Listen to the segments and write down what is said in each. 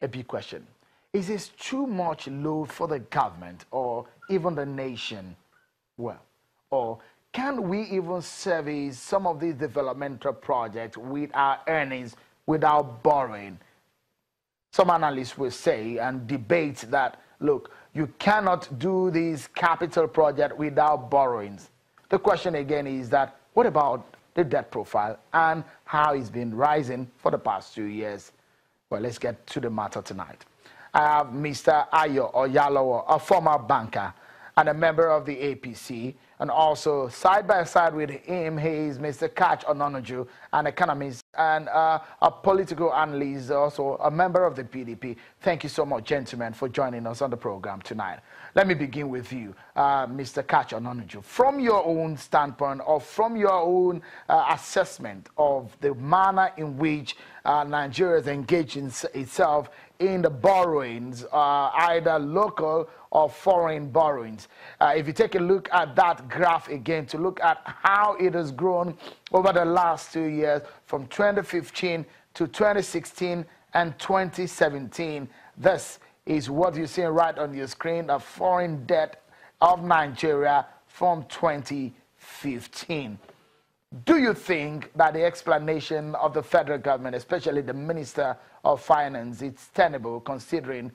a big question. Is this too much load for the government or even the nation? Well, or can we even service some of these developmental projects with our earnings without borrowing? Some analysts will say and debate that, look, you cannot do these capital projects without borrowings. The question again is that, what about the debt profile and how it's been rising for the past 2 years? Well, let's get to the matter tonight. I have Mr. Ayo Oyalowo, a former banker and a member of the APC, and also side by side with him, he is Mr. Ononuju, an economist and a political analyst, also a member of the PDP. Thank you so much, gentlemen, for joining us on the program tonight. Let me begin with you, Mr. Ononuju. From your own standpoint, or from your own assessment of the manner in which Nigeria is engaging itself in the borrowings, either local or foreign borrowings. If you take a look at that graph again, to look at how it has grown over the last 2 years, from 2015 to 2016 and 2017, this is what you're seeing right on your screen, the foreign debt of Nigeria from 2015. Do you think that the explanation of the federal government, especially the Minister of Finance, is tenable considering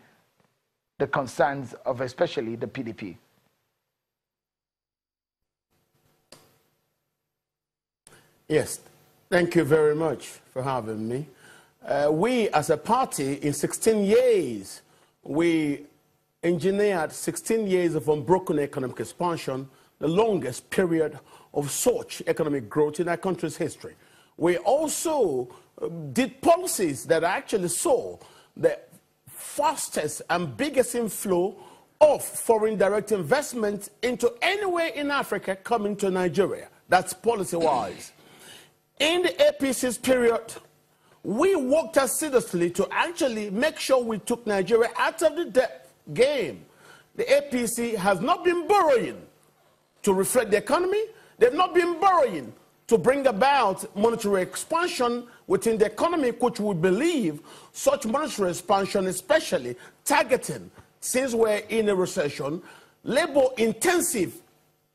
the concerns of especially the PDP? Yes, thank you very much for having me. We as a party, in 16 years, we engineered 16 years of unbroken economic expansion, the longest period of such economic growth in our country's history. We also did policies that actually saw the fastest and biggest inflow of foreign direct investment into anywhere in Africa coming to Nigeria. That's policy-wise. In the APC's period, we worked assiduously to actually make sure we took Nigeria out of the debt game. The APC has not been borrowing to reflect the economy. They've not been borrowing to bring about monetary expansion within the economy, which we believe such monetary expansion, especially targeting, since we're in a recession, labor-intensive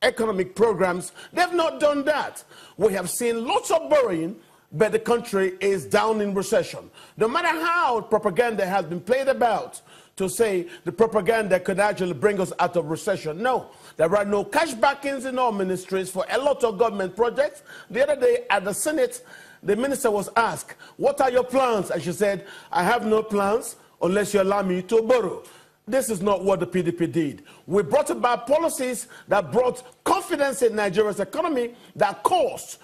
economic programs, they've not done that. We have seen lots of borrowing, but the country is down in recession. No matter how propaganda has been played about to say the propaganda could actually bring us out of recession, no. There are no cash backings in our ministries for a lot of government projects. The other day at the Senate, the minister was asked, what are your plans? And she said, I have no plans unless you allow me to borrow. This is not what the PDP did. We brought about policies that brought confidence in Nigeria's economy, that caused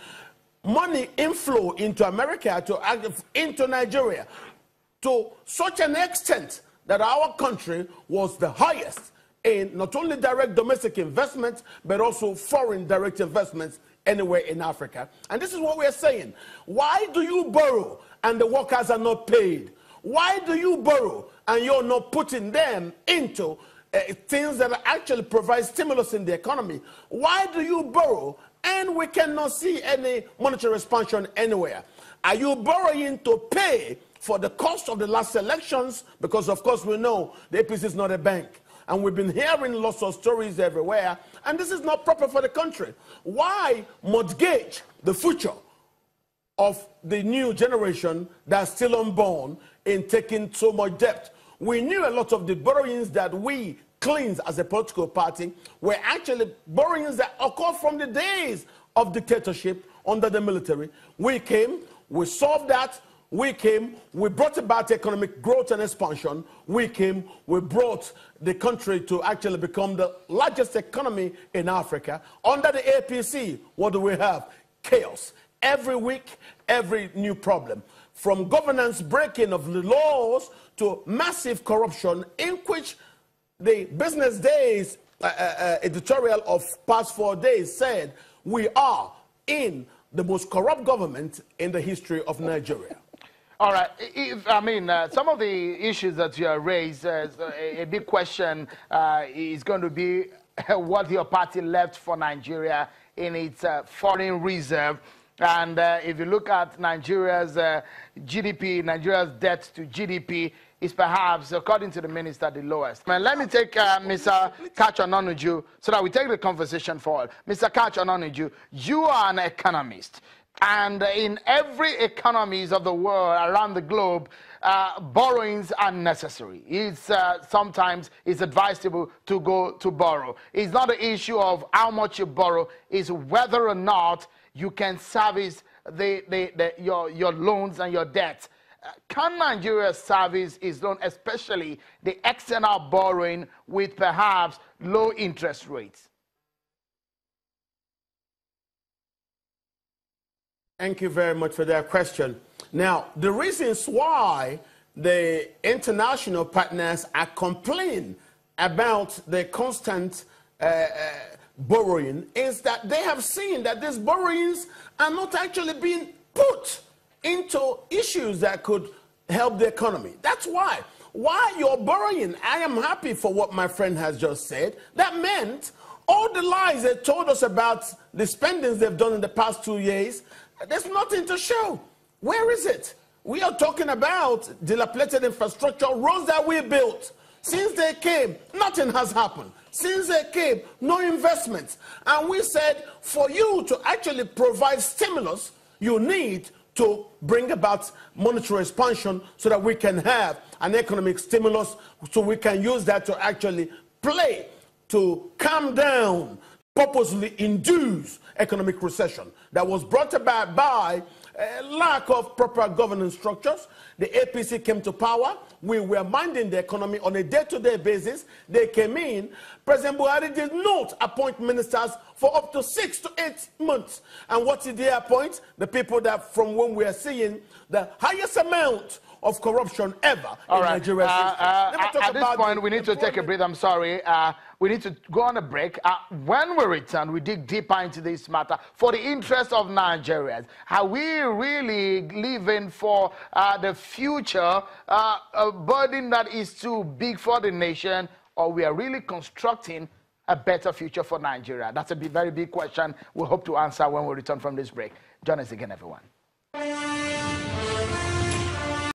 money inflow into America, into Nigeria, to such an extent that our country was the highest in not only direct domestic investment, but also foreign direct investments anywhere in Africa. And this is what we're saying. Why do you borrow and the workers are not paid? Why do you borrow and you're not putting them into things that actually provide stimulus in the economy? Why do you borrow and we cannot see any monetary expansion anywhere? Are you borrowing to pay for the cost of the last elections? Because, of course, we know the APC is not a bank. And we've been hearing lots of stories everywhere. And this is not proper for the country. Why mortgage the future of the new generation that's still unborn in taking so much debt? We knew a lot of the borrowings that we cleansed as a political party were actually borrowings that occurred from the days of dictatorship under the military. We came, we solved that. We came, we brought about economic growth and expansion. We came, we brought the country to actually become the largest economy in Africa. Under the APC, what do we have? Chaos. Every week, every new problem. From governance breaking of the laws to massive corruption, in which the Business Days editorial of past 4 days said, we are in the most corrupt government in the history of Nigeria. All right. Some of the issues that you have raised, a big question is going to be what your party left for Nigeria in its foreign reserve. And if you look at Nigeria's GDP, Nigeria's debt to GDP is perhaps, according to the minister, the lowest. Let me take Mr. Ononuju so that we take the conversation forward. Mr. Ononuju, you are an economist. And in every economies of the world around the globe, borrowings are necessary. It's sometimes it's advisable to go to borrow. It's not an issue of how much you borrow, it's whether or not you can service your loans and your debts. Can Nigeria service its loan, especially the external borrowing with perhaps low interest rates? Thank you very much for that question. Now, the reasons why the international partners are complaining about the constant borrowing is that they have seen that these borrowings are not actually being put into issues that could help the economy. That's why. While you're borrowing, I am happy for what my friend has just said. That meant all the lies they told us about the spendings they've done in the past 2 years, there's nothing to show. Where is it? We are talking about dilapidated infrastructure, roads that we built. Since they came, nothing has happened. Since they came, no investments. And we said, for you to actually provide stimulus, you need to bring about monetary expansion so that we can have an economic stimulus, so we can use that to actually play to calm down, purposely induce economic recession that was brought about by a lack of proper governance structures. The APC came to power. We were minding the economy on a day-to-day basis. They came in. President Buhari did not appoint ministers for up to 6 to 8 months. And what did they appoint? The people that from whom we are seeing the highest amount of corruption ever in Nigeria. At this point, we need to take a breath. I'm sorry. We need to go on a break. When we return, we dig deeper into this matter for the interest of Nigerians. Are we really living for the future, a burden that is too big for the nation, or we are really constructing a better future for Nigeria? That's a very big question. We hope to answer when we return from this break. Join us again, everyone.